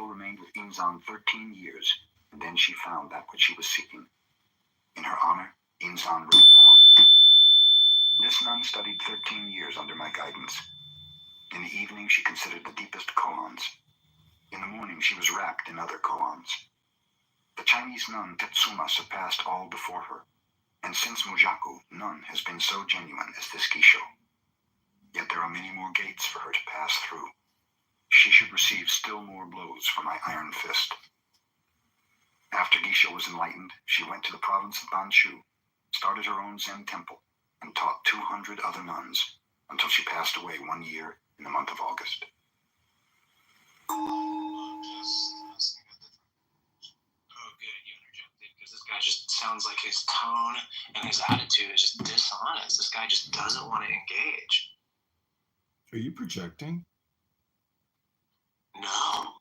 Gisho remained with Inzan 13 years, and then she found that which she was seeking. In her honor, Inzan wrote a poem. This nun studied 13 years under my guidance. In the evening, she considered the deepest koans. In the morning, she was wrapped in other koans. The Chinese nun Tetsuma surpassed all before her, and since Mujaku, none has been so genuine as this Gisho. Yet there are many more gates for her to pass through. She should receive still more blows from my iron fist. After Gisho was enlightened, she went to the province of Banshu, started her own Zen temple, and taught 200 other nuns, until she passed away 1 year in the month of August. Oh, good, you interjected, because this guy just sounds like his tone and his attitude is just dishonest. This guy just doesn't want to engage. Are you projecting? No.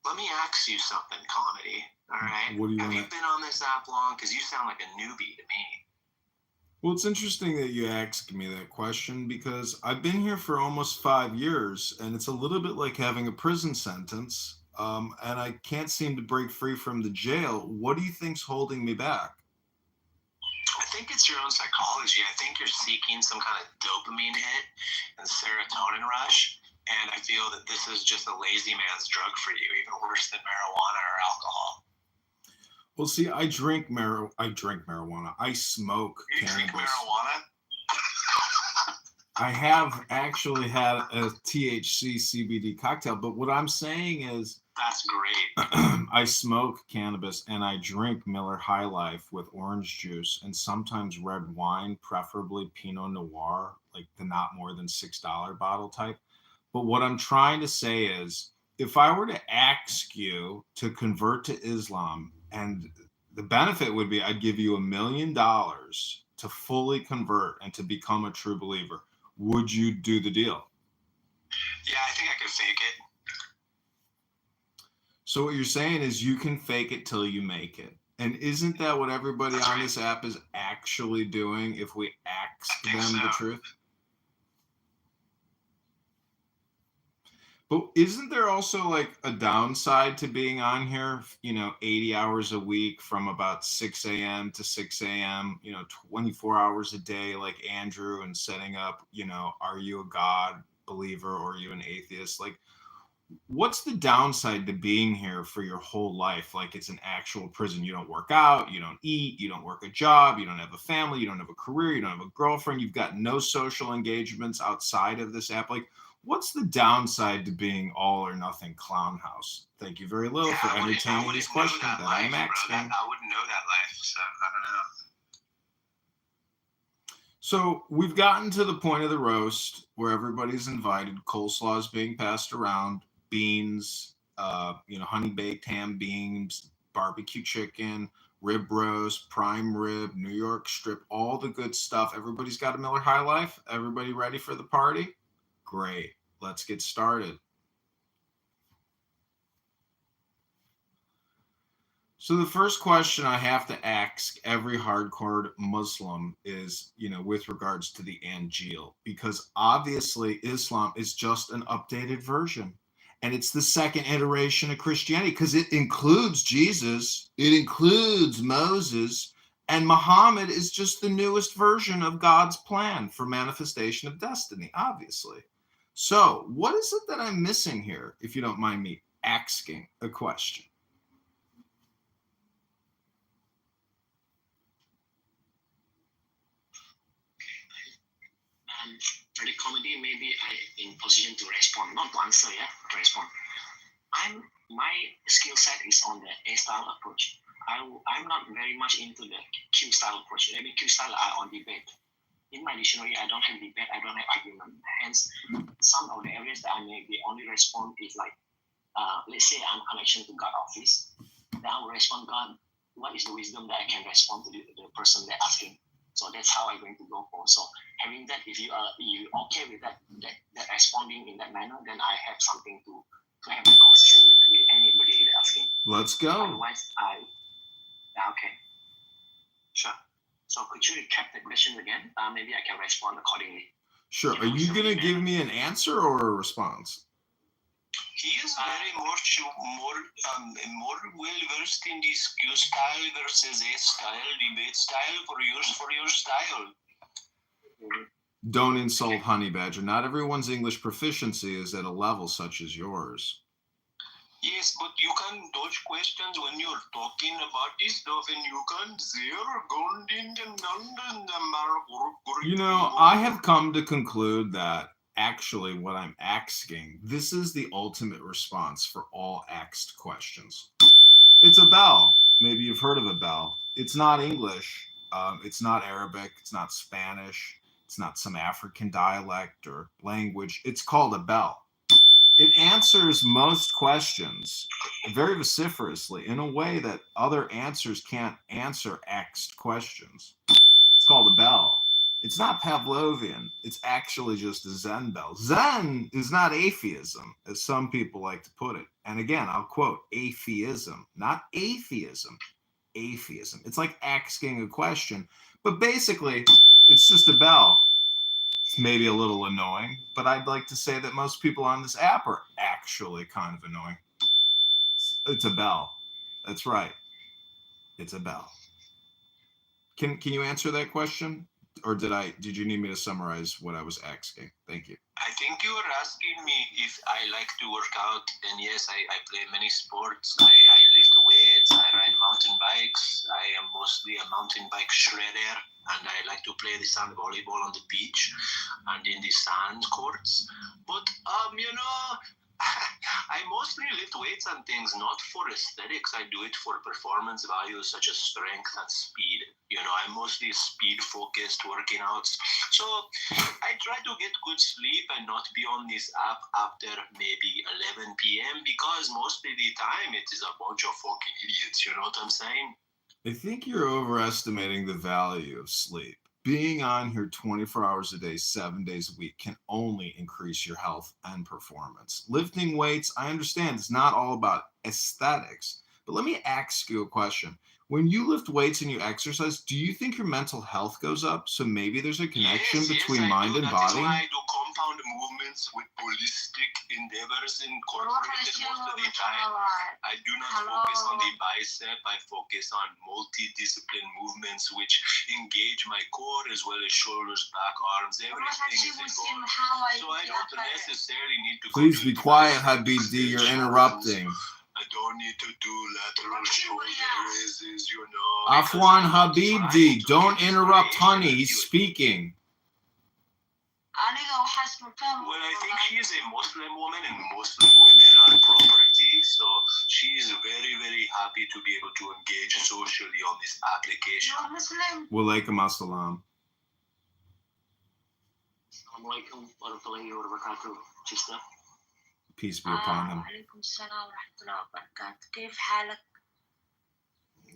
Let me ask you something, Comedy. All right? What do you Have want? you been on this app long? Because you sound like a newbie to me. Well, it's interesting that you asked me that question because I've been here for almost 5 years, and it's a little bit like having a prison sentence, and I can't seem to break free from the jail. What do you think's holding me back? I think it's your own psychology. I think you're seeking some kind of dopamine hit and serotonin rush, and I feel that this is just a lazy man's drug for you, even worse than marijuana or alcohol. Well, see, I drink marijuana. I smoke You cannabis. drink marijuana? I have actually had a THC CBD cocktail, but what I'm saying is That's great. I smoke cannabis and I drink Miller High Life with orange juice and sometimes red wine, preferably Pinot Noir, like the not more than $6 bottle type. But what I'm trying to say is, if I were to ask you to convert to Islam, and the benefit would be I'd give you $1 million to fully convert and to become a true believer, would you do the deal? Yeah, I think I could fake it. So what you're saying is you can fake it till you make it. And isn't that what everybody That's on right. this app is actually doing if we ask I think them the so. truth? But isn't there also like a downside to being on here, 80 hours a week from about 6 a.m. to 6 a.m., 24 hours a day, like Andrew, and setting up, are you a God believer or are you an atheist? Like, what's the downside to being here for your whole life? Like it's an actual prison. You don't work out, you don't eat, you don't work a job, you don't have a family, you don't have a career, you don't have a girlfriend, you've got no social engagements outside of this app. Like, what's the downside to being all or nothing clown house? Thank you very little for entertaining this question that I am asking. I wouldn't know that life, so I don't know. So we've gotten to the point of the roast where everybody's invited. Coleslaw is being passed around, beans, honey baked ham, beans, barbecue chicken, rib roast, prime rib, New York strip, all the good stuff. Everybody's got a Miller High Life. Everybody ready for the party? Great. Let's get started. So the first question I have to ask every hardcore Muslim is, with regards to the Injil, because obviously Islam is just an updated version. And it's the second iteration of Christianity because it includes Jesus, it includes Moses, and Muhammad is just the newest version of God's plan for manifestation of destiny, obviously. So what is it that I'm missing here, if you don't mind me asking a question? For the comedy, maybe I in position to respond, not to answer, to respond. My skill set is on the A style approach. I'm not very much into the Q style approach. Maybe Q style are on debate. In my dictionary, I don't have debate, I don't have argument. Hence, some of the areas that I maybe only respond is like, let's say I'm connection to God office. Then I will respond, God, what is the wisdom that I can respond to the person they're asking? So that's how I'm going to go for. So having that, if you are okay with that responding in that manner, then I have something to have a conversation with anybody asking. Let's go. Otherwise, okay. Sure. So could you recap the question again? Maybe I can respond accordingly. Sure. Are you going to give me an answer or a response? He is very much more well versed in this Q style versus A style debate style for your style. Don't insult Honey Badger. Not everyone's English proficiency is at a level such as yours. Yes, but you can dodge questions when you're talking about this stuff, and you can You know, I have come to conclude that actually what I'm asking, this is the ultimate response for all asked questions. It's a bell. Maybe you've heard of a bell. It's not English. It's not Arabic. It's not Spanish. It's not some African dialect or language. It's called a bell. It answers most questions very vociferously in a way that other answers can't answer asked questions. It's called a bell. It's not Pavlovian. It's actually just a Zen bell. Zen is not atheism, as some people like to put it. And again, I'll quote atheism, not atheism, atheism. It's like asking a question, but basically, it's just a bell. It's maybe a little annoying, but I'd like to say that most people on this app are actually kind of annoying. It's a bell. That's right. It's a bell. Can you answer that question? Or did you need me to summarize what I was asking? Thank you. I think you were asking me if I like to work out, and yes, I play many sports. I lift weights, I ride mountain bikes. I am mostly a mountain bike shredder, and I like to play the sand volleyball on the beach and in the sand courts. But I mostly lift weights and things not for aesthetics. I do it for performance values such as strength and speed. I'm mostly speed focused working out. So I try to get good sleep and not be on this app after maybe 11 p.m. because most of the time it is a bunch of fucking idiots. You know what I'm saying? I think you're overestimating the value of sleep. Being on here 24 hours a day, 7 days a week can only increase your health and performance. Lifting weights, I understand, it's not all about aesthetics. But let me ask you a question. When you lift weights and you exercise, do you think your mental health goes up? So maybe there's a connection between mind and body? That is why I do compound movements with holistic endeavors incorporated most of the time. I do not focus on the bicep. I focus on multidiscipline movements which engage my core as well as shoulders, back, arms, everything is involved. So I don't necessarily need to... Please be quiet, Habibdi. You're interrupting. I don't need to do lateral shoulder raises, Afwan Habibdi, don't interrupt Honey. He's speaking. Well, I think she is a Muslim woman, and Muslim women are property, so she is very, very happy to be able to engage socially on this application. Walaikum assalam. Assalamualaikum warahmatullahi wabarakatuh, sister. Peace be upon them.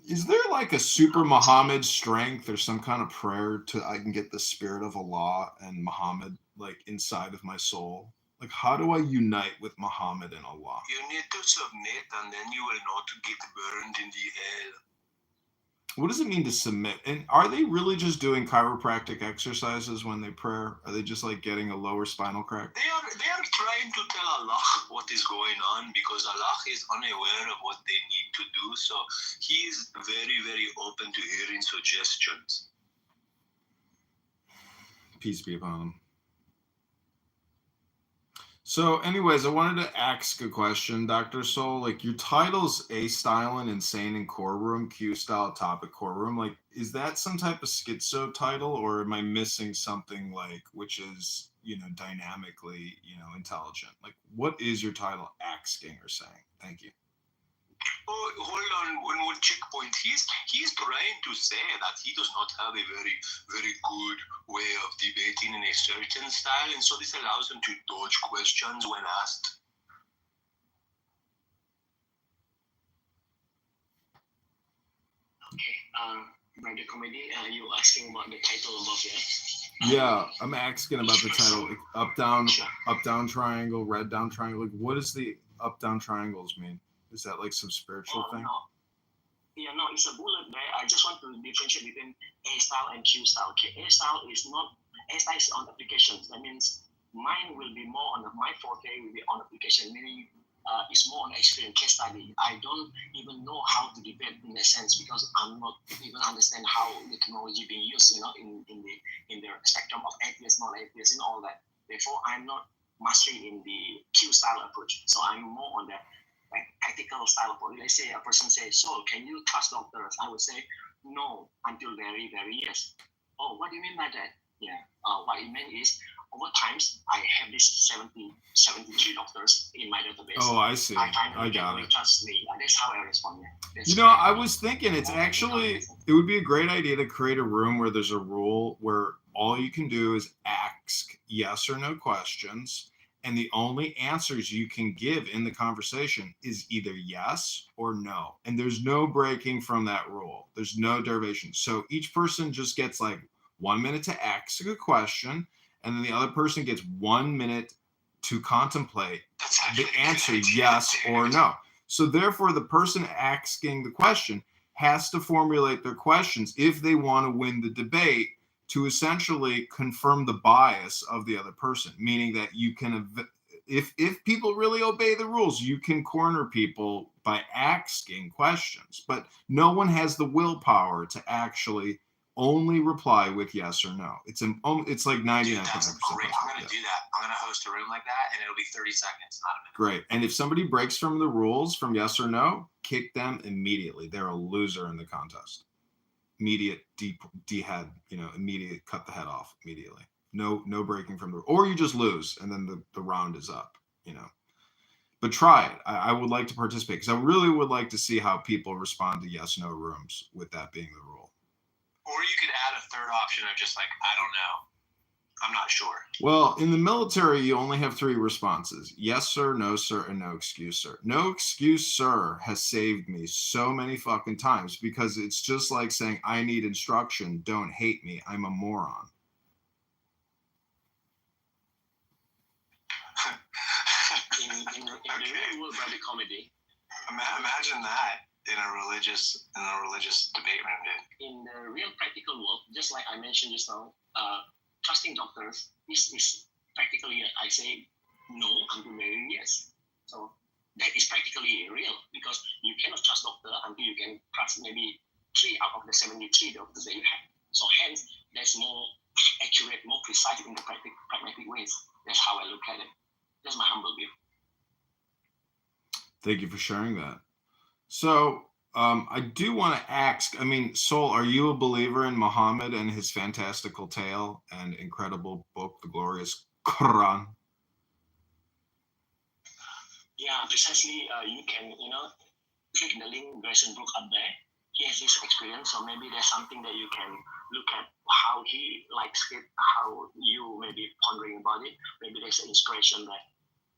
Is there like a super Muhammad strength or some kind of prayer to I can get the spirit of Allah and Muhammad like inside of my soul? Like how do I unite with Muhammad and Allah? You need to submit and then you will not get burned in the hell. What does it mean to submit? And are they really just doing chiropractic exercises when they pray? Are they just like getting a lower spinal crack? They are trying to tell Allah what is going on because Allah is unaware of what they need to do. So he is very, very open to hearing suggestions. Peace be upon him. So anyways, I wanted to ask a question, Dr. Soul. Like your title's A-Style and Insane in Core Room, Q-Style Topic Core Room. Like, is that some type of schizo title or am I missing something like, which is, dynamically, intelligent? Like what is your title asking or saying? Thank you. Oh, hold on one checkpoint. He's trying to say that he does not have a very, very good way of debating in a certain style, and so this allows him to dodge questions when asked. Okay, Brother Comedy, you asking about the title above, yeah? Yeah, I'm asking about the title. Like, up, down triangle, red down triangle. Like, what does the up, down triangles mean? Is that like some spiritual thing? No. Yeah, no, it's a bullet there. I just want to differentiate between A-Style and Q-Style. Okay, A-Style is on applications. That means mine will be more on my forte will be on application, meaning it's more an experience case study. I don't even know how to debate in a sense because I'm not even understand how the technology being used, in the spectrum of atheists, non-atheists, and all that. Therefore, I'm not mastering in the Q style approach. So I'm more on the practical style approach. Let's say a person says, "So, can you trust doctors?" I would say, "No, until very, very yes." Oh, what do you mean by that? Yeah. What it meant is, over times, I have this 73 doctors in my database. Oh, I see. I got it. Trust me. That's how I respond. I was thinking it would be a great idea to create a room where there's a rule where all you can do is ask yes or no questions, and the only answers you can give in the conversation is either yes or no. And there's no breaking from that rule. There's no derivation. So each person just gets like 1 minute to ask a question, and then the other person gets 1 minute to contemplate the answer yes or no. So therefore, the person asking the question has to formulate their questions if they want to win the debate to essentially confirm the bias of the other person, meaning that you can, if people really obey the rules, you can corner people by asking questions, but no one has the willpower to actually only reply with yes or no. It's like 99%. That's great. I'm going to do that. I'm going to host a room like that, and it'll be 30 seconds, not a minute. Great. And if somebody breaks from the rules from yes or no, kick them immediately. They're a loser in the contest. Immediate head, immediate cut the head off immediately. No breaking from the, or you just lose and then the round is up, But try it. I would like to participate because I really would like to see how people respond to yes no rooms with that being the rule. Or you could add a third option of just like, I don't know. I'm not sure. Well, in the military, you only have 3 responses. Yes, sir, no, sir, and no excuse, sir. No excuse, sir, has saved me so many fucking times because it's just like saying, I need instruction. Don't hate me. I'm a moron. in the real world brother comedy. Imagine that in a religious debate room, dude. In the real practical world, just like I mentioned just now, trusting doctors is practically, I say, no until very yes. So that is practically real because you cannot trust doctor until you can trust maybe 3 out of the 73 doctors that you have. So hence, that's more accurate, more precise in the pragmatic ways. That's how I look at it. That's my humble view. Thank you for sharing that. So I do want to ask, Sol, are you a believer in Muhammad and his fantastical tale and incredible book, the glorious Quran? Yeah, precisely. You can, click the link, Grayson Brook up there. He has this experience, so maybe there's something that you can look at how he likes it, how you may be pondering about it. Maybe there's an inspiration there.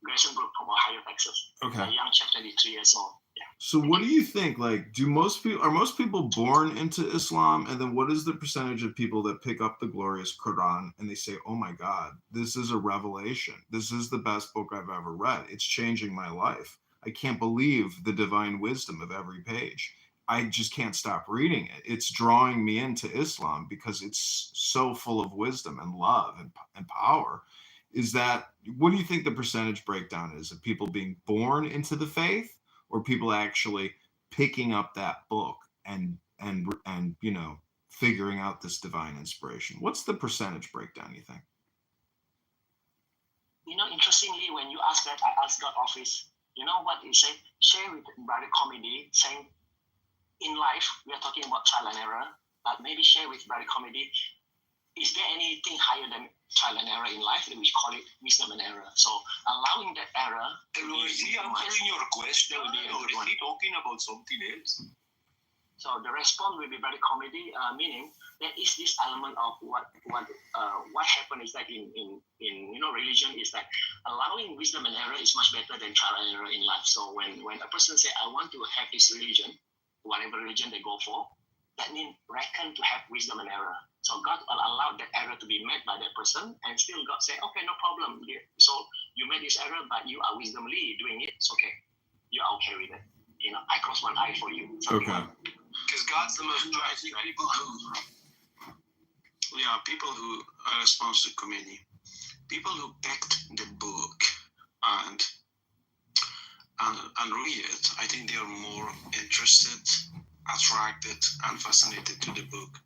Grayson Brook from Ohio, Texas. Okay. A young chap, 23 years old. Yeah. So what do you think? Like, are most people born into Islam? And then what is the percentage of people that pick up the glorious Quran and they say, oh my God, this is a revelation. This is the best book I've ever read. It's changing my life. I can't believe the divine wisdom of every page. I just can't stop reading it. It's drawing me into Islam because it's so full of wisdom and love and power. What do you think the percentage breakdown is of people being born into the faith or people actually picking up that book and figuring out this divine inspiration? What's the percentage breakdown, you think? Interestingly, when you ask that, I asked God office, you know what he said? Share with Brother Comedy, saying, in life, we are talking about trial and error, but maybe share with Brother Comedy, is there anything higher than trial and error in life? We call it wisdom and error. So allowing that error. Is he answering your question or is he talking about something else? So the response will be very comedy, meaning there is this element of what happened is that in religion is that allowing wisdom and error is much better than trial and error in life. So when a person say I want to have this religion, whatever religion they go for, that means reckon to have wisdom and error. So God will allow that error to be met by that person, and still God say, okay, no problem. So you made this error, but you are wisdomly doing it. It's okay. You are okay with it. I cross one eye for you. Okay. Because God's the most right. People who are responsible to committee, people who picked the book and and read it. I think they are more interested, attracted, and fascinated to the book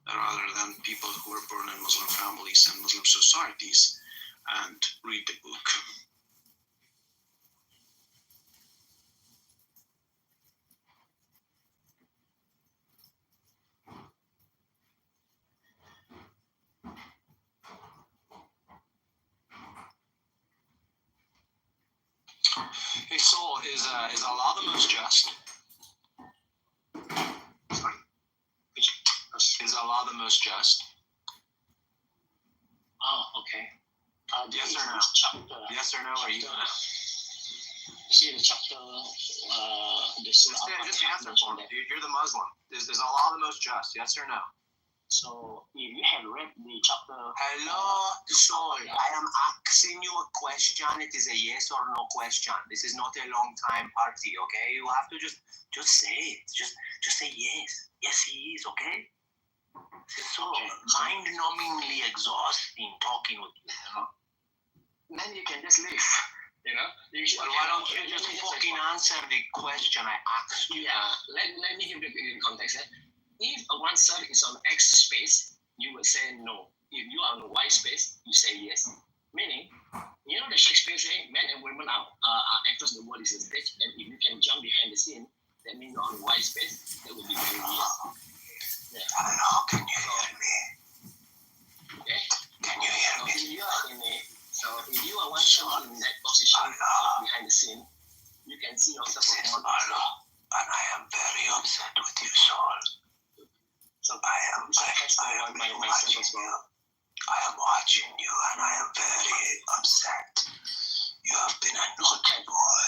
rather than people who were born in Muslim families and Muslim societies and read the book. Hey, Soul, is Allah the most just? Sorry. Is Allah the most just? Oh, okay. Yes or no? Chapter. Yes or no? Are you? You see the chapter. The surah. Just answer for me. You're the Muslim. Is Allah the most just? Yes or no? So if you have read the chapter. Hello, Soul. I am asking you a question. It is a yes or no question. This is not a long time party, okay? You have to just say it. Just say yes. Yes, he is, okay? This is so mind-numbingly exhausting talking with you, you know? Then you can just leave. You know? Well, why don't you just fucking answer the question I asked you? Yeah, let me give you in context. If one cell is on X space, you will say no. If you are on Y space, you say yes. Meaning, you know the Shakespeare saying, men and women are actors, the world is a stage, and if you can jump behind the scene, that means you're on Y space, that will be very yes. Yeah. Hello, can you hear me? Okay? Can you hear So me? if you are one cell in that position behind the scene, you can see yourself This is Allah, and I am very upset with you, Saul. So I am watching you. I am watching you, and I am very upset. You have been a naughty boy.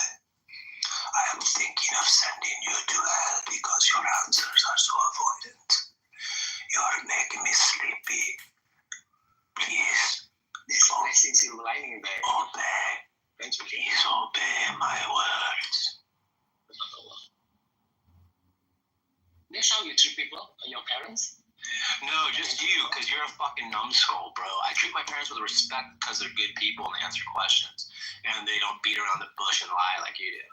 I am thinking of sending you to hell because your answers are so avoidant. You are making me sleepy. Please, there's a silver lining there. obey. Please obey my words. That's how you treat people, your parents? No, just you, because you're a fucking numbskull, bro. I treat my parents with respect because they're good people and they answer questions. And they don't beat around the bush and lie like you do.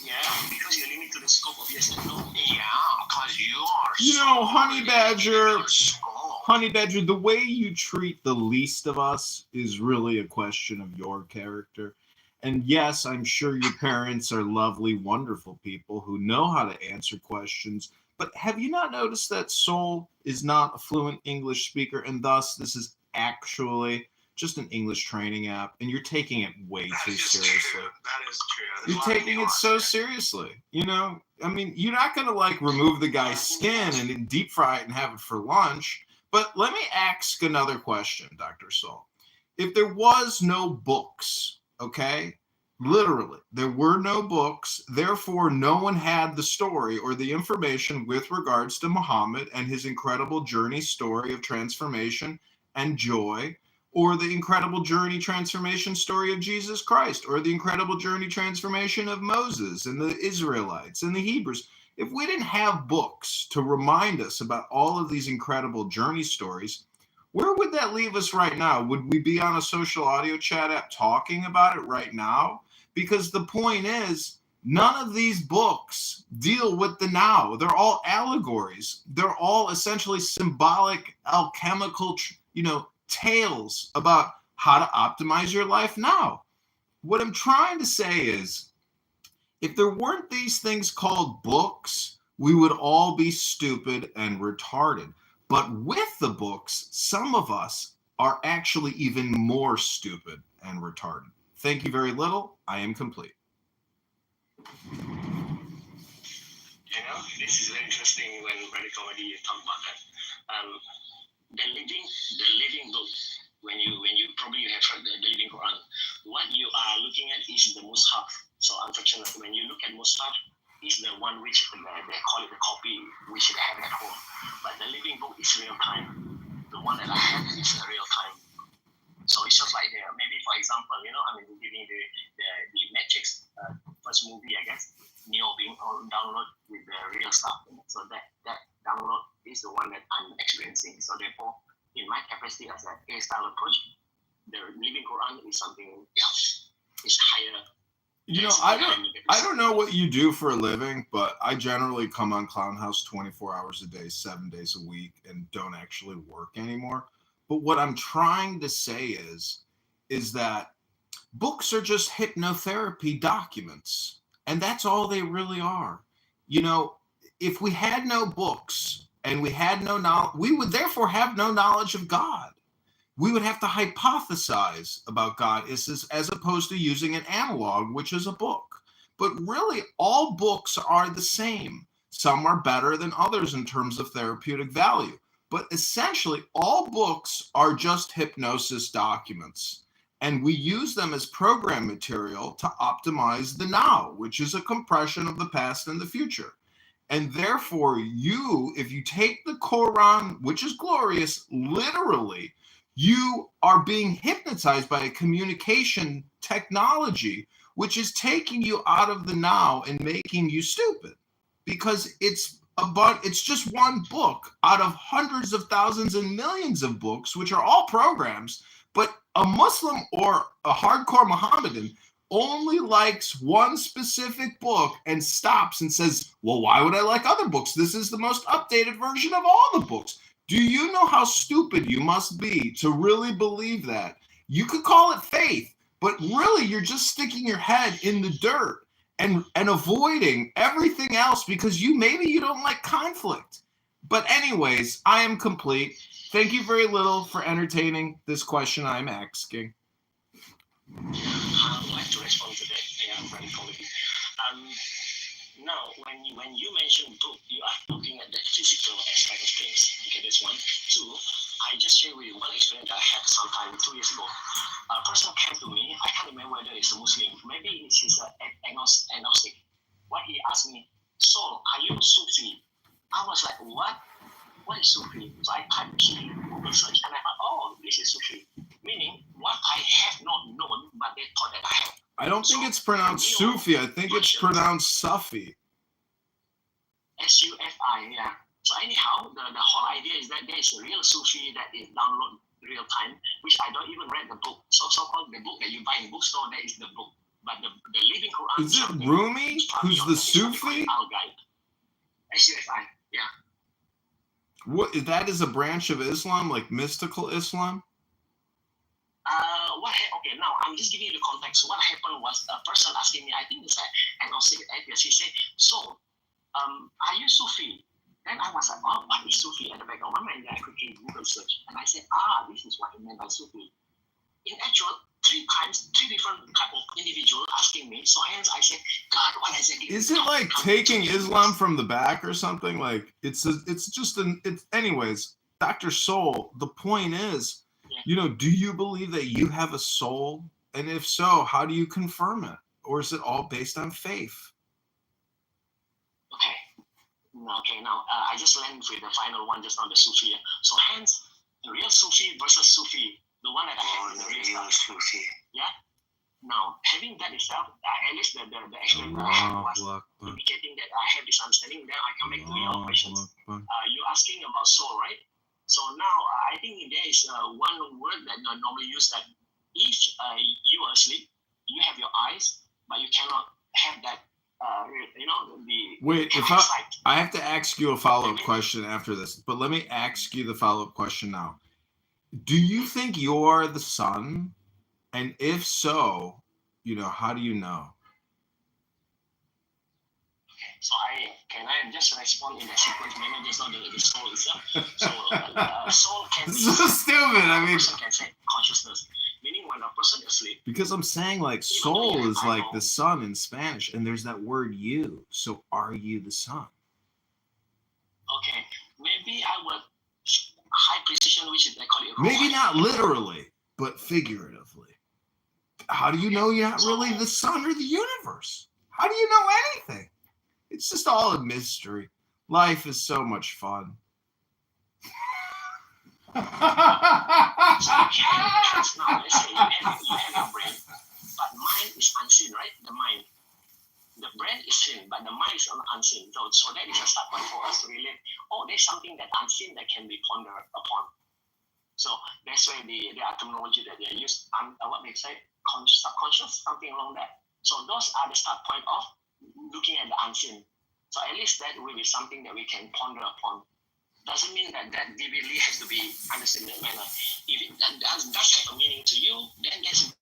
Yeah, because you're limited to the scope of yes and no. Yeah, because you are. You know, Honey Badger, skull. Honey Badger, the way you treat the least of us is really a question of your character. And yes, I'm sure your parents are lovely, wonderful people who know how to answer questions. But have you not noticed that Soul is not a fluent English speaker, and thus this is actually just an English training app, and you're taking it way too seriously. That is true. You're taking it so seriously. You know, I mean, you're not going to like remove the guy's skin and deep fry it and have it for lunch. But let me ask another question, Dr. Soul. If there was no books, okay, literally, there were no books, therefore no one had the story or the information with regards to Muhammad and his incredible journey story of transformation and joy, or the incredible journey transformation story of Jesus Christ, or the incredible journey transformation of Moses and the Israelites and the Hebrews. If we didn't have books to remind us about all of these incredible journey stories, where would that leave us right now? Would we be on a social audio chat app talking about it right now? Because the point is, none of these books deal with the now. They're all allegories. They're all essentially symbolic, alchemical, tales about how to optimize your life now. What I'm trying to say is, if there weren't these things called books, we would all be stupid and retarded. But with the books, some of us are actually even more stupid and retarded. Thank you very little. I am complete. You know, this is very interesting when Brother Comedy talk about that. The living book. When you probably have heard the living Quran, what you are looking at is the Mus'haf. So unfortunately, when you look at Mus'haf, is the one which they call it the copy which they have at home. But the living book is real time. The one that I have is real time. So it's just like maybe for example, giving the Matrix first movie, I guess, Neo being download with the real stuff. So that download is the one that I'm experiencing. So therefore, in my capacity as an A-style approach, the living Quran is something else. It's higher. You know, I don't know what you do for a living, but I generally come on Clown House 24 hours a day, 7 days a week, and don't actually work anymore. But what I'm trying to say is that books are just hypnotherapy documents, and that's all they really are. You know, if we had no books and we had no knowledge, we would therefore have no knowledge of God. We would have to hypothesize about God as opposed to using an analog, which is a book. But really, all books are the same. Some are better than others in terms of therapeutic value. But essentially, all books are just hypnosis documents. And we use them as program material to optimize the now, which is a compression of the past and the future. And therefore, if you take the Quran, which is glorious, literally, you are being hypnotized by a communication technology, which is taking you out of the now and making you stupid, because it's just one book out of hundreds of thousands and millions of books, which are all programs. But a Muslim or a hardcore Mohammedan only likes one specific book and stops and says, well, why would I like other books? This is the most updated version of all the books. Do you know how stupid you must be to really believe that? You could call it faith, but really you're just sticking your head in the dirt and avoiding everything else because maybe you don't like conflict. But anyways, I am complete. Thank you very little for entertaining this question I'm asking. I would like to respond to that. Yeah, very comedy. Now, when you mention book, you are looking at the physical aspect of things. Okay, that's one. Two, I just share with you one experience that I had sometime 2 years ago. A person came to me. I can't remember whether it's a Muslim. Maybe he's an agnostic. What he asked me, so are you Sufi? I was like, what? What is Sufi? So I typed Sufi in Google search and I thought, oh, this is Sufi. Meaning what I have not known, but they thought that I have. I don't think it's pronounced Sufi. I think it's pronounced Sufi. Sufi, yeah. So anyhow, the whole idea is that there is a real Sufi that is download real time, which I don't even read the book. So-called the book that you buy in bookstore, that is the book. But the living Quran is it Rumi? Who's the Sufi? Sufi, yeah. What, that is a branch of Islam, like mystical Islam? Okay, now I'm just giving you the context. What happened was a person asking me, I think it's an atheist. He said, so, are you Sufi? Then I was like, oh, what is Sufi? At the back of my mind, I quickly Google search. And I said, this is what he meant by Sufi. In actual, 3 different type of individual asking me. So hence I said, God, what exactly? Is it like taking Islam from the back or something? Like anyways, Dr. Soul, the point is, do you believe that you have a soul? And if so, how do you confirm it? Or is it all based on faith? Okay, now I just landed with the final one just on the Sufi. So hence, the real Sufi versus Sufi, the one that I have in the real Sufi. Yeah. Now, having that itself, at least the experience that I had was indicating that I have this understanding. Then I come back to your questions. You're asking about soul, right? So now I think there is one word that I normally use, that if you are asleep, you have your eyes, but you cannot have that. Wait, if I have to ask you a follow-up question after this, but let me ask you the follow-up question now. Do you think you're the sun? And if so, how do you know? Okay, so can I just respond in the sequence manner? Just not the soul itself. So soul can be so stupid. I mean, person can say consciousness. Meaning when a person is asleep. Because I'm saying like soul is like the sun in Spanish, and there's that word you. So are you the sun? Okay, maybe I would high precision, which is they call it. Maybe not literally, but figuratively. How do you know you're not really the sun or the universe? How do you know anything? It's just all a mystery. Life is so much fun. So now let's say you have your brain, but mind is unseen, right? The brain is seen, but the mind is unseen. So that is a start point for us to relate. Oh, there's something that unseen that can be pondered upon. So that's why the terminology that they use, what they say, subconscious, something along that. So those are the start point of looking at the unseen. So at least that will be something that we can ponder upon. Doesn't mean that vividly has to be understood in that manner. If it does have a meaning to you, then that's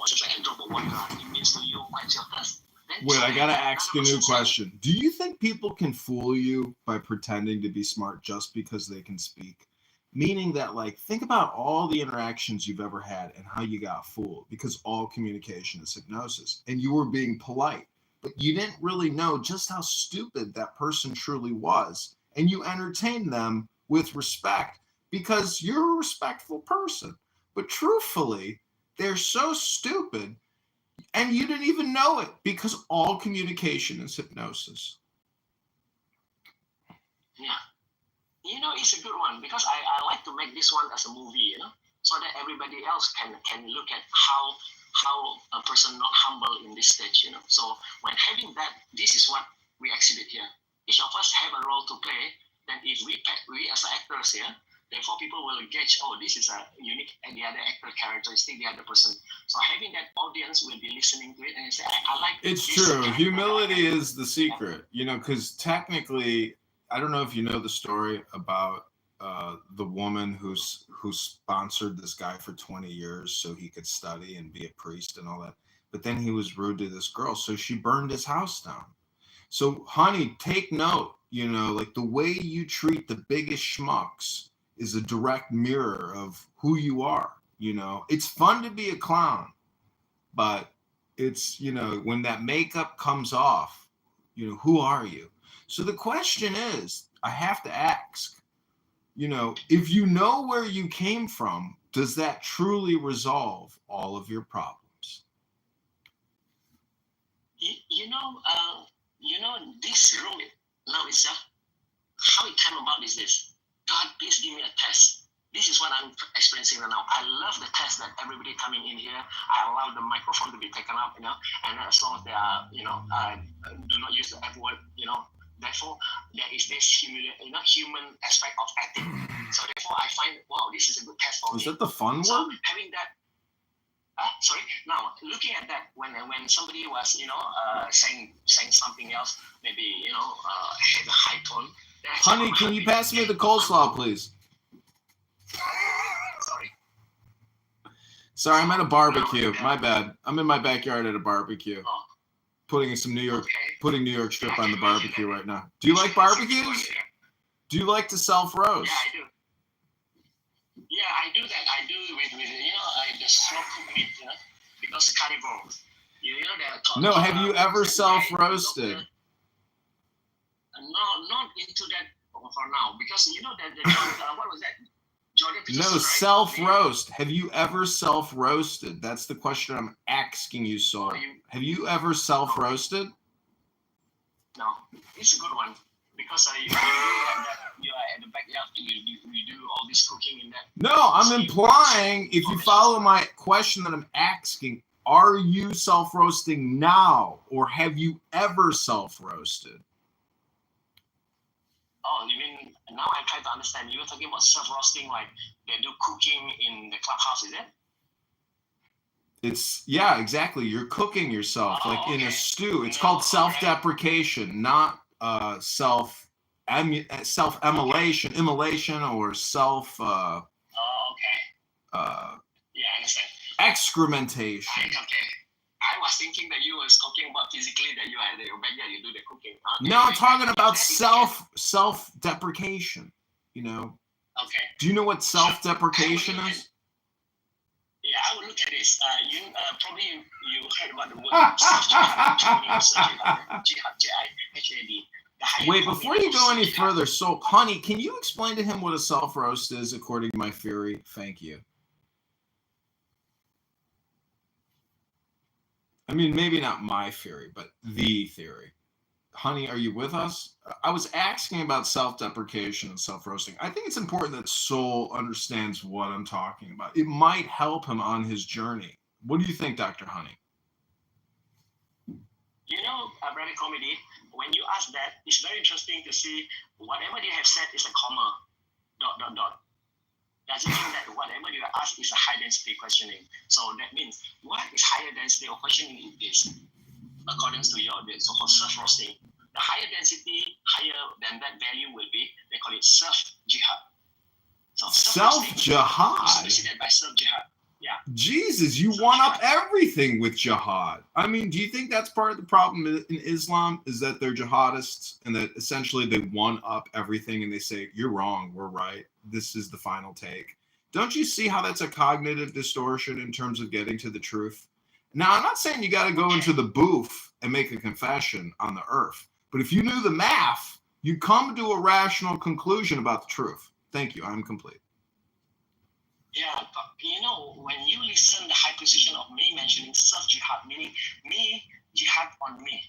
just like a drop of water. It means to you quite your thirst. Wait, I gotta ask you a new question. Do you think people can fool you by pretending to be smart just because they can speak? Meaning that, like, think about all the interactions you've ever had and how you got fooled, because all communication is hypnosis, and you were being polite, but you didn't really know just how stupid that person truly was, and you entertained them with respect because you're a respectful person. But truthfully, they're so stupid, and you didn't even know it, because all communication is hypnosis. Yeah. It's a good one because I like to make this one as a movie, so that everybody else can look at how a person not humble in this stage, So when having that, this is what we exhibit here. Each of us have a role to play. Then if we as actors here, therefore people will gauge, oh, this is a unique and the other actor characteristic, the other person. So having that audience will be listening to it and say, I like it's this. True. Humility is the secret, because technically, I don't know if you know the story about the woman who sponsored this guy for 20 years so he could study and be a priest and all that. But then he was rude to this girl, so she burned his house down. So, honey, take note, like the way you treat the biggest schmucks is a direct mirror of who you are. It's fun to be a clown, but it's, when that makeup comes off, who are you? So the question is, I have to ask, if you know where you came from, does that truly resolve all of your problems? This room now itself, how it came about is this. God, please give me a test. This is what I'm experiencing right now. I love the test that everybody coming in here. I allow the microphone to be taken up, and as long as they are, do not use the F word, Therefore, there is this human aspect of ethics. So therefore, I find, wow, this is a good test for me. Is that the fun so word? Having that. Sorry. Now, looking at that, when somebody was, saying something else, maybe had a high tone. Honey, can you pass me the coleslaw, please? Sorry, I'm at a barbecue. My bad. I'm in my backyard at a barbecue. Putting New York strip on the barbecue right now. Do you like barbecues? Do you like to self-roast? Yeah, I do. Yeah, I do that. I do with I just slow cook meat, because carnivore. No, have you ever self-roasted? No, not into that for now, because that what was that? No, self-roast. Have you ever self-roasted? That's the question I'm asking you, Saul. Have you ever self-roasted? No, it's a good one. Because you are at the backyard, you do all this cooking in that. No, I'm implying, if you follow my question that I'm asking, are you self-roasting now, or have you ever self-roasted? Oh, you mean, now I'm trying to understand. You're talking about self-roasting, like they do cooking in the clubhouse, is it? Yeah, exactly. You're cooking yourself, in a stew. It's called self-deprecation, not self-immolation, or self. Yeah, I understand. Excrementation. Okay. I was thinking that you was talking about physically that you are in your backyard, you do the cooking. No, I'm talking about self-deprecation. Okay. Do you know what self-deprecation is? Yeah, I will look at this. Probably you heard about the word self-jihad. Jihad. Wait, before you go any further, so, honey, can you explain to him what a self-roast is according to my theory? Thank you. I mean, maybe not my theory, but the theory. Honey, are you with us? I was asking about self-deprecation and self-roasting. I think it's important that Soul understands what I'm talking about. It might help him on his journey. What do you think, Dr. Honey? Brother Comedy, when you ask that, it's very interesting to see whatever they have said is a comma, ... doesn't mean that whatever you ask is a high density questioning. So that means what is higher density of questioning is according to your so-called self-roasting. The higher density, higher than that value will be, they call it self-jihad. So Self-jihad? is preceded by self-jihad. Yeah. Jesus, you one up everything with jihad. I mean, do you think that's part of the problem in Islam, is that they're jihadists and that essentially they one up everything and they say, you're wrong, we're right, this is the final take? Don't you see how that's a cognitive distortion in terms of getting to the truth? Now, I'm not saying you got to go into the booth and make a confession on the earth, but if you knew the math, you'd come to a rational conclusion about the truth. Thank you, I'm complete. Yeah, but when you listen the high position of me mentioning self-jihad, meaning me jihad on me,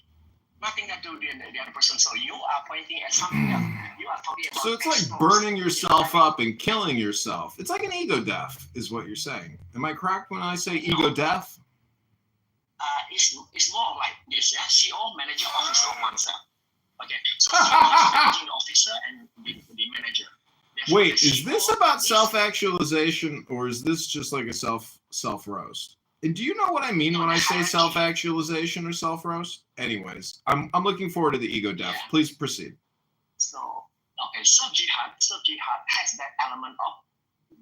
nothing to do with the other person. So you are pointing at something else. You are talking about. So it's like burning yourself up and killing yourself. It's like an ego death, is what you're saying. Am I correct when I say ego death? It's more like this. Yeah, CEO, manager, officer of oneself. Okay, so CEO is managing officer and the manager. Wait, is this about self-actualization, or is this just like a self-roast? And do you know what I mean when I say self-actualization or self-roast? Anyways, I'm looking forward to the ego death. Yeah. Please proceed. So, okay, self-jihad has that element of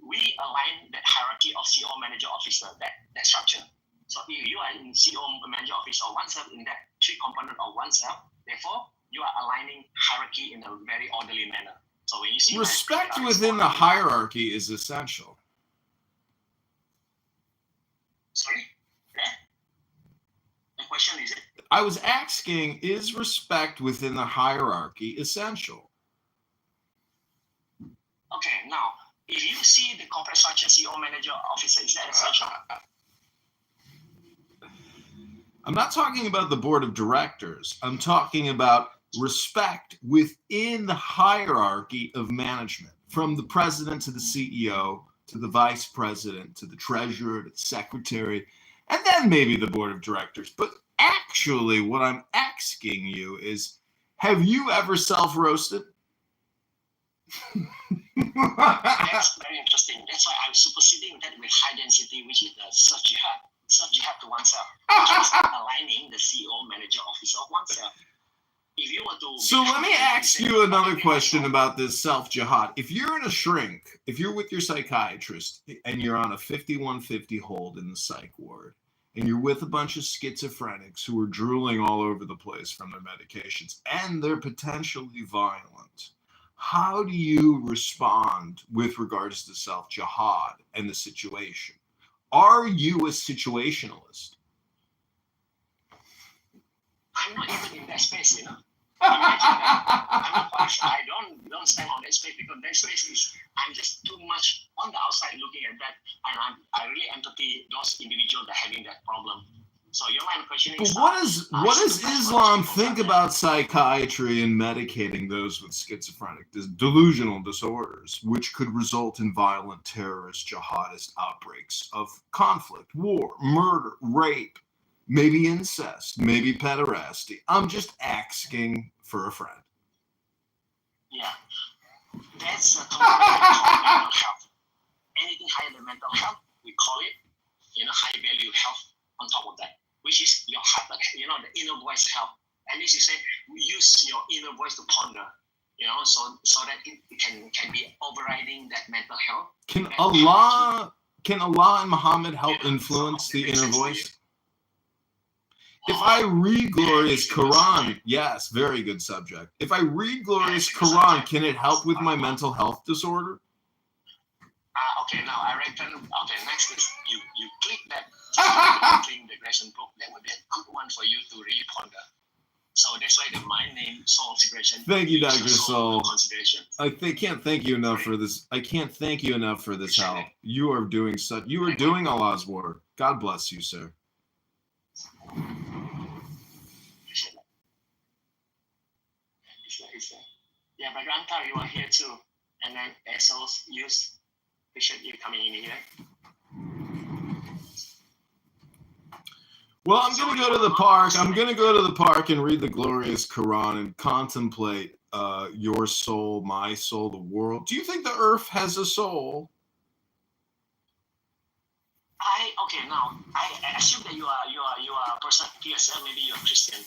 we align that hierarchy of CEO, manager, officer, that structure. So if you are in CEO, manager, officer of oneself, in that three component of oneself, therefore, you are aligning hierarchy in a very orderly manner. So when you see respect within the hierarchy is essential. Sorry? Yeah? The question is it? I was asking, is respect within the hierarchy essential? Okay, now, if you see the corporate structure, CEO, manager, officer, is that essential? I'm not talking about the board of directors. I'm talking about respect within the hierarchy of management, from the president to the CEO, to the vice president, to the treasurer, to the secretary, and then maybe the board of directors. But actually, what I'm asking you is, have you ever self-roasted? That's very interesting. That's why I'm superseding that with high density, which is the self-jihad. Self-jihad to oneself, which is aligning the CEO, manager, officer of oneself. If you were to so let me ask you another question about this self-jihad. If you're in a shrink, if you're with your psychiatrist and you're on a 5150 hold in the psych ward, and you're with a bunch of schizophrenics who are drooling all over the place from their medications, and they're potentially violent, how do you respond with regards to self-jihad and the situation? Are you a situationalist? I'm not even in that space, Imagine that. I don't stand on that space, because that space is, I'm just too much on the outside looking at that, and I really empathy those individuals that are having that problem. So your line of questioning is, what does Islam think about psychiatry and medicating those with schizophrenic delusional disorders, which could result in violent terrorist jihadist outbreaks of conflict, war, murder, rape, maybe incest, maybe pederasty? I'm just asking for a friend. Yeah, that's a mental health. Anything higher than mental health, we call it, high value health on top of that, which is your heart, the inner voice health. At least you say, use your inner voice to ponder, so that it can be overriding that mental health. Can Allah and Muhammad help influence the inner voice? If I read glorious Quran, yes, very good subject. If I read glorious Quran, can it help with my mental health disorder? Okay, now I reckon. Okay, next is you click that. Click the lesson book. That would be a good one for you to really ponder. So that's why my name, Soul Integration. Thank you, Dr. Soul. I can't thank you enough for this. I can't thank you enough for this help. You are doing doing Allah's work. God bless you, sir. Yeah, but Granta, you are here too. And then SOs use. Appreciate you coming in here. Well, I'm going to go to the park. I'm going to go to the park and read the glorious Quran and contemplate your soul, my soul, the world. Do you think the earth has a soul? I assume that you are a person here, maybe you're a Christian.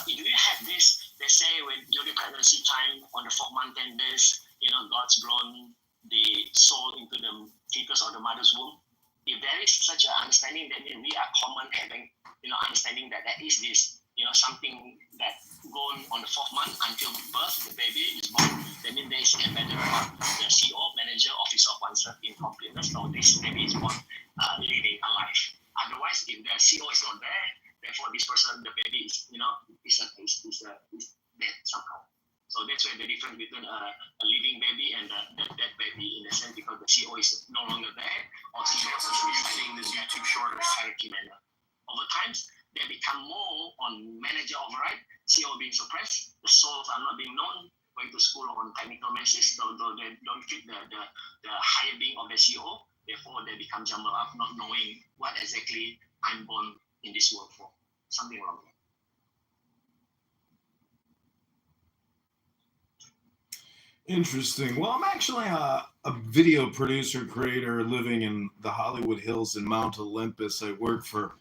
Do you have this? They say when during pregnancy time on the 4th month 10 days, God's blown the soul into the fetus or the mother's womb. If there is such an understanding, then we are common having understanding that there is this something that going on the 4th month until birth, the baby is born. That means there is embedded the CO, manager, officer of oneself in completeness. So this baby is born living a life. Otherwise, if the CO is not there, therefore this person, the baby is is dead somehow. So that's where the difference between a living baby and a dead baby in a sense, because the CO is no longer there. Also, using this too short of hierarchy manner. Over time, they become more on manager override, CO being suppressed, the souls are not being known, going to school on technical basis, though they don't fit the higher being of the CO, therefore they become jumbled up, not knowing what exactly I'm born in this world for. Something wrong. Interesting. Well, I'm actually a video producer, creator living in the Hollywood Hills in Mount Olympus. I work for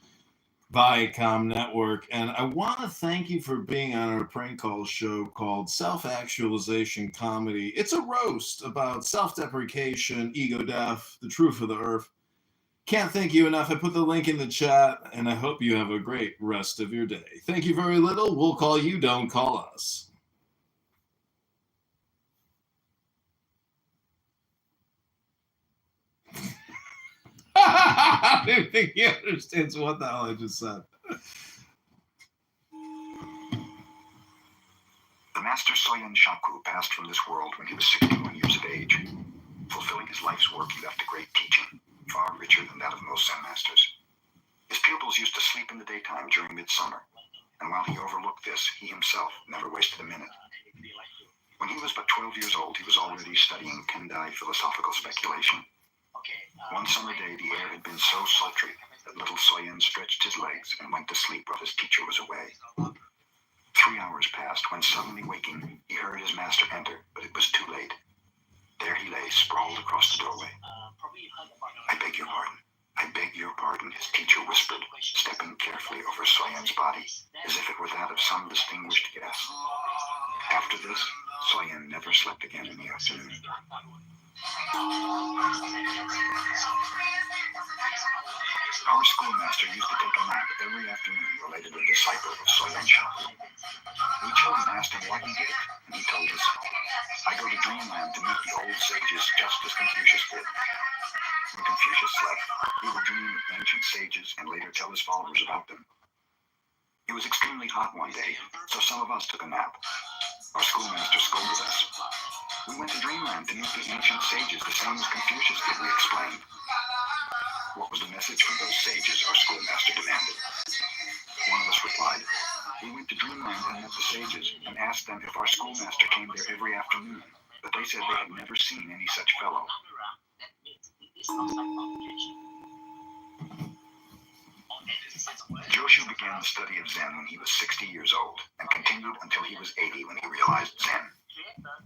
Viacom Network, and I want to thank you for being on our prank call show called Self-Actualization Comedy. It's a roast about self-deprecation, ego death, the truth of the earth. Can't thank you enough. I put the link in the chat, and I hope you have a great rest of your day. Thank you very little. We'll call you. Don't call us. I don't think he understands what the hell I just said. The master Soyen Shaku passed from this world when he was 61 years of age. Fulfilling his life's work, he left a great teaching, far richer than that of most Zen masters. His pupils used to sleep in the daytime during midsummer, and while he overlooked this, he himself never wasted a minute. When he was but 12 years old, he was already studying Kendai philosophical speculation. One summer day, the air had been so sultry that little Soyen stretched his legs and went to sleep while his teacher was away. 3 hours passed when, suddenly waking, he heard his master enter, but it was too late. There he lay, sprawled across the doorway. "I beg your pardon. I beg your pardon," his teacher whispered, stepping carefully over Soyen's body, as if it were that of some distinguished guest. After this, Soyen never slept again in the afternoon. Our schoolmaster used to take a nap every afternoon related to a disciple of Soyen Shaku. We children asked him why he did it, and he told us, "I go to dreamland to meet the old sages just as Confucius did. When Confucius slept, he would dream of ancient sages and later tell his followers about them." It was extremely hot one day, so some of us took a nap. Our schoolmaster scolded us. "We went to dreamland to meet the ancient sages, the same as Confucius did," we explained. "What was the message from those sages?" our schoolmaster demanded. One of us replied, "We went to dreamland and met the sages and asked them if our schoolmaster came there every afternoon, but they said they had never seen any such fellow." Joshu began the study of Zen when he was 60 years old and continued until he was 80 when he realized Zen.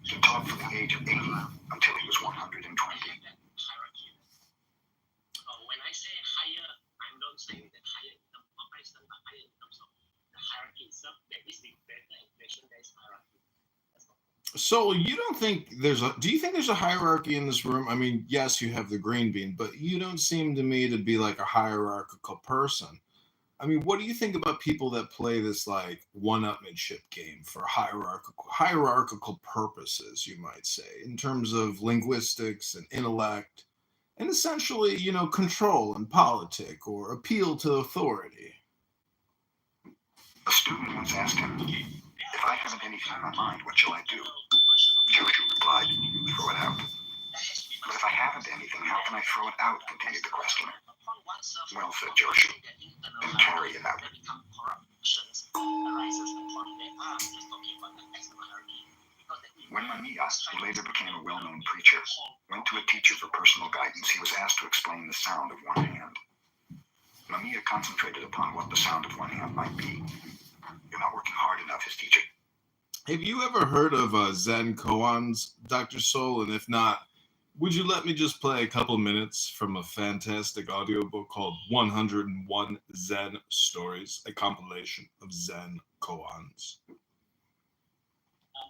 He taught from the age of 80 until he was 120. When I say higher, I'm not saying that higher in terms of operation, but higher in terms of the hierarchy itself. There is the inflation, there is hierarchy. So you don't think do you think there's a hierarchy in this room? I mean, yes, you have the green bean, but you don't seem to me to be like a hierarchical person. I mean, what do you think about people that play this like one-upmanship game for hierarchical purposes, you might say, in terms of linguistics and intellect, and essentially, control and politic or appeal to authority? A student once asked him, "If I haven't anything on my mind, what shall I do?" Joshu replied, "Throw it out." "But if I haven't anything, how can I throw it out?" continued the questioner. "Well," said Joshu, "then carry it out." When Mamiya, who later became a well-known preacher, went to a teacher for personal guidance, he was asked to explain the sound of one hand. Mamiya concentrated upon what the sound of one hand might be. "You're not working hard enough," his teacher. Have you ever heard of Zen koans, Dr. Soul? And if not, Would you let me just play a couple minutes from a fantastic audiobook called 101 Zen Stories, a compilation of Zen koans?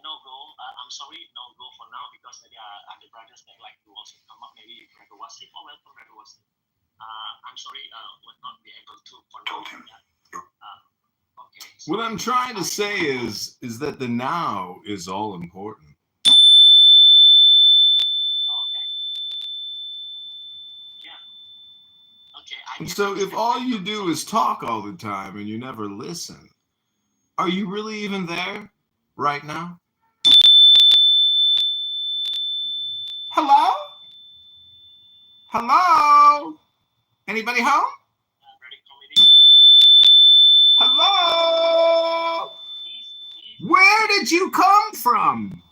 No go. I'm sorry, no go for now because there are other brothers that like to also come up. Maybe Brother Wasif. Oh, welcome, Brother Wasif. I'm sorry, would not be able to for now. Told him. Okay. What I'm trying to say is that the now is all important. Okay. Yeah. Okay. And so if all you do is talk all the time and you never listen, are you really even there right now? Hello? Hello? Anybody home? Hello? Where did you come from?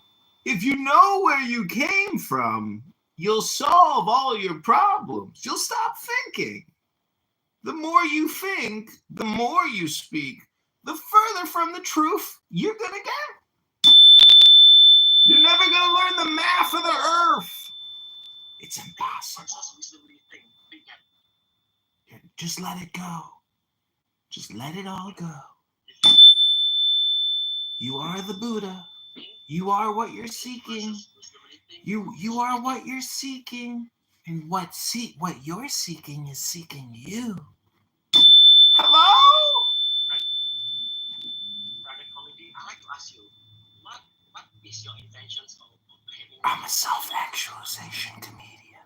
If you know where you came from, you'll solve all your problems. You'll stop thinking. The more you think, the more you speak, the further from the truth you're going to get. You're never going to learn the math of the earth. It's impossible. Just let it go. Just let it all go. You are the Buddha. You are what you're seeking. You are what you're seeking. And what you're seeking is seeking you. Hello? I'd like to ask you, what is your intentions of having? I'm a self-actualization comedian.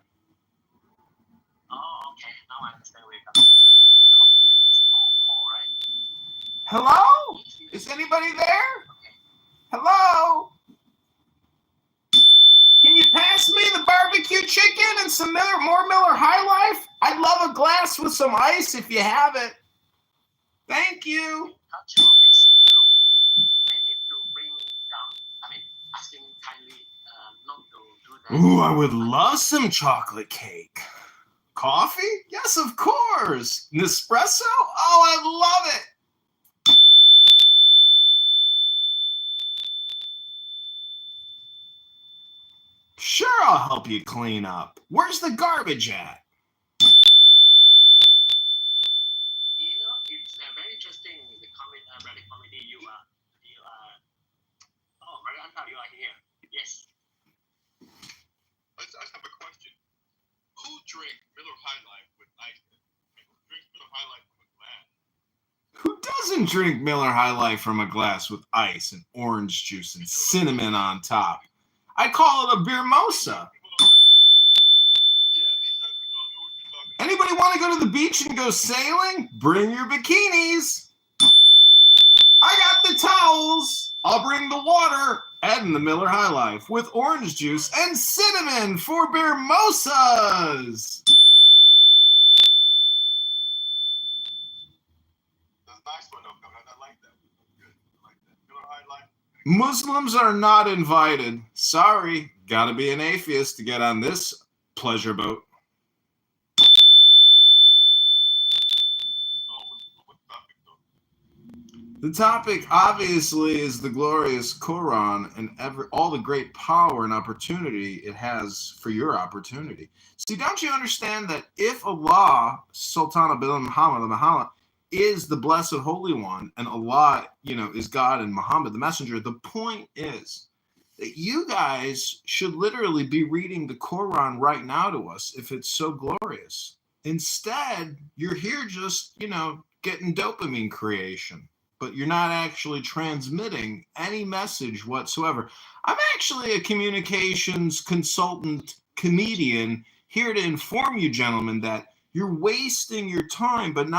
Oh, okay. Now I understand where you're coming from. The comedian is more core, right? Hello? Is anybody there? Okay. Hello? Can you pass me the barbecue chicken and some more Miller High Life? I'd love a glass with some ice if you have it. Thank you. Culture of this room, I need to bring down, asking kindly not to do that. Ooh, I would love some chocolate cake. Coffee? Yes, of course. Nespresso? Oh, I love it. Sure, I'll help you clean up. Where's the garbage at? You know, it's very interesting. The comedy you are. Oh, Marianta, you are here. Yes. I just have a question. Who drank Miller High Life with ice? Who drinks Miller High Life from a glass? Who doesn't drink Miller High Life from a glass with ice and orange juice and cinnamon on top? I call it a beer mosa. Anybody want to go to the beach and go sailing? Bring your bikinis. I got the towels. I'll bring the water and the Miller High Life with orange juice and cinnamon for beer mosas. Muslims are not invited. Sorry, gotta be an atheist to get on this pleasure boat. The topic, obviously, is the glorious Quran and all the great power and opportunity it has for your opportunity. See, don't you understand that if Allah, Sultan bin Muhammad, is the blessed Holy One, and Allah, is God and Muhammad the Messenger, the point is that you guys should literally be reading the Quran right now to us if it's so glorious. Instead, you're here just, getting dopamine creation, but you're not actually transmitting any message whatsoever. I'm actually a communications consultant comedian here to inform you, gentlemen, that you're wasting your time, but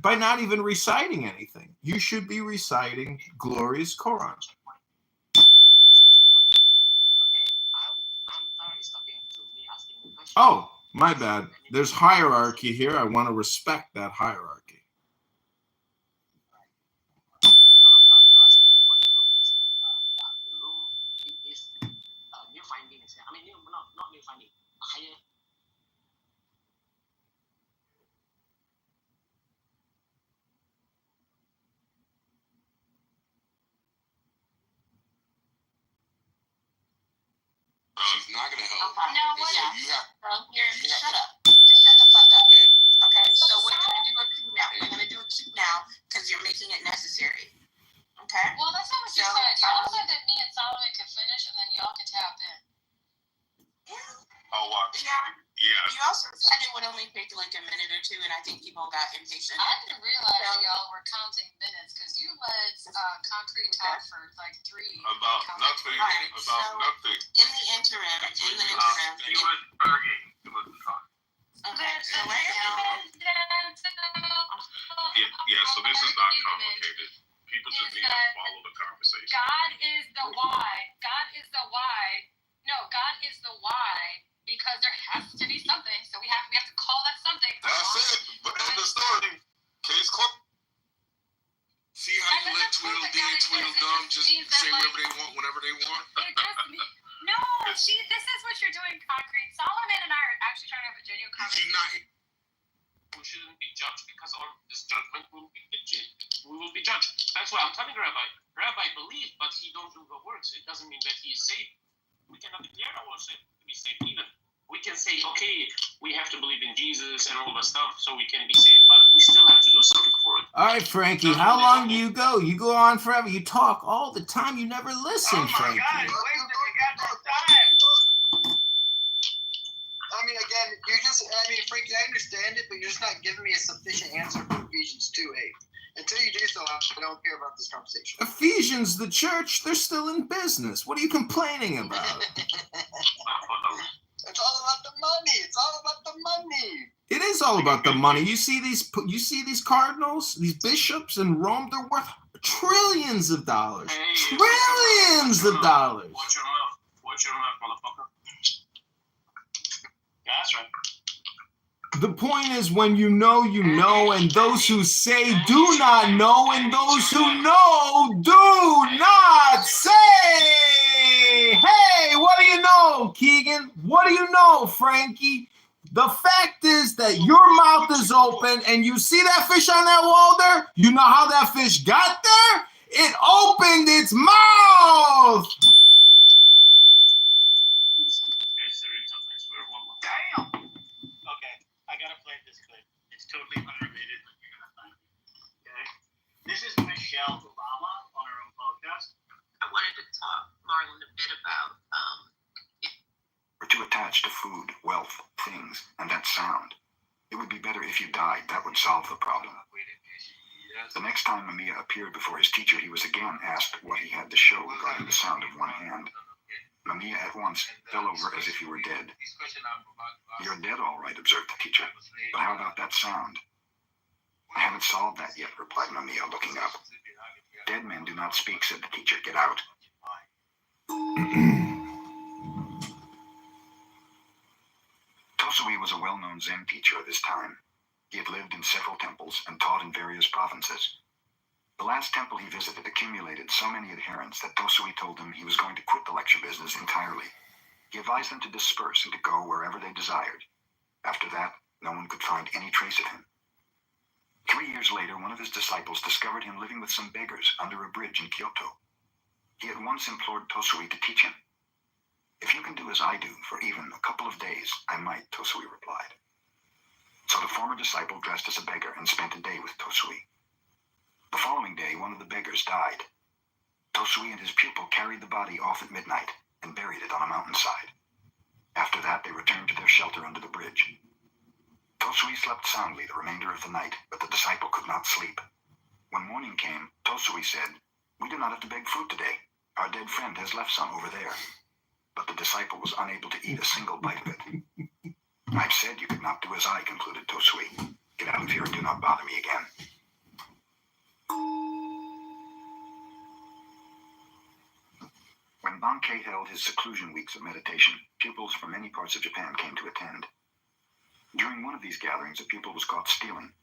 by not even reciting anything. You should be reciting glorious Quran. Oh, my bad. There's hierarchy here. I want to respect that hierarchy. She's not going to help. fine. No, what Yeah. is Shut up. Just shut the fuck up. Okay, so we're gonna do a coup now. We're gonna do a coup now because you're making it necessary. Okay? Well, that's not what you said. Y'all said that me and Solomon could finish and then y'all could tap in. Oh, wow. Yeah. Yeah. You also said it would only take like a minute or two, and I think people got impatient. I didn't realize y'all were counting minutes because you let Concrete talk for like 3. About nothing. Right, About so- nothing. In the interim. It was burning. It was fun. Okay, so right now. Yeah, so this is not complicated. People just need to follow the conversation. God is the why. God is the why. No, God is the why because there has to be something. So we have to call that something. That's it. But in the story, case closed. See how you let Tweedledee and Tweedledum just say whatever they want, whenever they want? It just no. See, this is what you're doing, Concrete. Solomon and I are actually trying to have a genuine conversation. We shouldn't be judged because of this judgment we will be judged. That's why I'm telling Rabbi. Rabbi believes, but he don't do the works. It doesn't mean that he is saved. We cannot declare ourselves to be saved either. We can say, okay, we have to believe in Jesus and all the stuff so we can be saved, but we still have to do something for it. All right, Frankie, how long do you go? You go on forever. You talk all the time. You never listen, Frankie. God, wasting the goddamn time. I mean, again, Frankie, I understand it, but you're just not giving me a sufficient answer for Ephesians 2:8. Until you do so, I don't care about this conversation. Ephesians, the church, they're still in business. What are you complaining about? It's all about the money. It's all about the money. It is all about the money. You see these cardinals, these bishops in Rome, they're worth trillions of dollars. Trillions of dollars. Watch your mouth. Watch your mouth, motherfucker. Yeah, that's right. The point is, when you know, and those who say do not know, and those who know do not say. Hey, what do you know, Keegan? What do you know, Frankie? The fact is that your mouth is open, and you see that fish on that wall there? You know how that fish got there? It opened its mouth. Damn. Okay, I gotta play this clip. It's totally unrelated, but you're gonna find it. Okay. This is Michelle Obama on her own podcast. I wanted to talk, Marlon, a bit about We're too attached to food, wealth, things, and that sound. It would be better if you died. That would solve the problem. The next time Mamiya appeared before his teacher, he was again asked what he had to show regarding the sound of one hand. Mamiya at once fell over as if he were dead. You're dead, all right, observed the teacher. But how about that sound? I haven't solved that yet, replied Mamiya, looking up. Dead men do not speak, said the teacher. Get out. Tosui was a well-known Zen teacher at this time. He had lived in several temples and taught in various provinces. The last temple he visited accumulated so many adherents that Tosui told them he was going to quit the lecture business entirely. He advised them to disperse and to go wherever they desired. After that, no one could find any trace of him. 3 years later, one of his disciples discovered him living with some beggars under a bridge in Kyoto. He at once implored Tosui to teach him. If you can do as I do for even a couple of days, I might, Tosui replied. So the former disciple dressed as a beggar and spent a day with Tosui. The following day, one of the beggars died. Tosui and his pupil carried the body off at midnight and buried it on a mountainside. After that, they returned to their shelter under the bridge. Tosui slept soundly the remainder of the night, but the disciple could not sleep. When morning came, Tosui said, "We do not have to beg food today. Our dead friend has left some over there." But the disciple was unable to eat a single bite of it. "I've said you could not do as I," concluded Tosui. "Get out of here and do not bother me again." When Bankei held his seclusion weeks of meditation, pupils from many parts of Japan came to attend. During one of these gatherings, a pupil was caught stealing.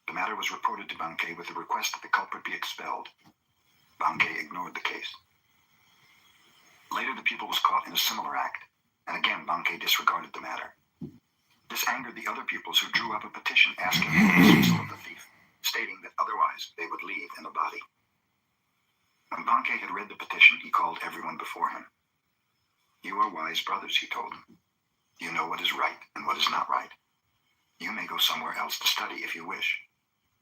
The matter was reported to Bankei with the request that the culprit be expelled. Bankei ignored the case. Later, the pupil was caught in a similar act, and again Bankei disregarded the matter. This angered the other pupils, who drew up a petition asking for the dismissal of the thief, stating that otherwise they would leave in a body. When Bankei had read the petition, he called everyone before him. You are wise brothers, he told them. You know what is right and what is not right. You may go somewhere else to study if you wish.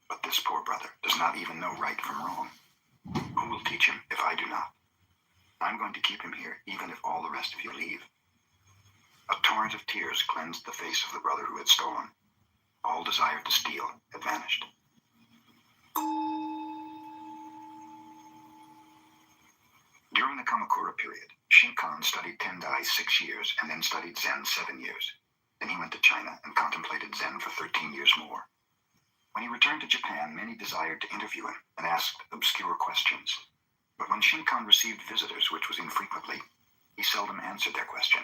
But this poor brother does not even know right from wrong. Who will teach him if I do not? I'm going to keep him here, even if all the rest of you leave. A torrent of tears cleansed the face of the brother who had stolen. All desire to steal had vanished. During the Kamakura period, Shinkan studied Tendai 6 years and then studied Zen 7 years. Then he went to China and contemplated Zen for 13 years more. When he returned to Japan, many desired to interview him and asked obscure questions. But when Shinkan received visitors, which was infrequently, he seldom answered their questions.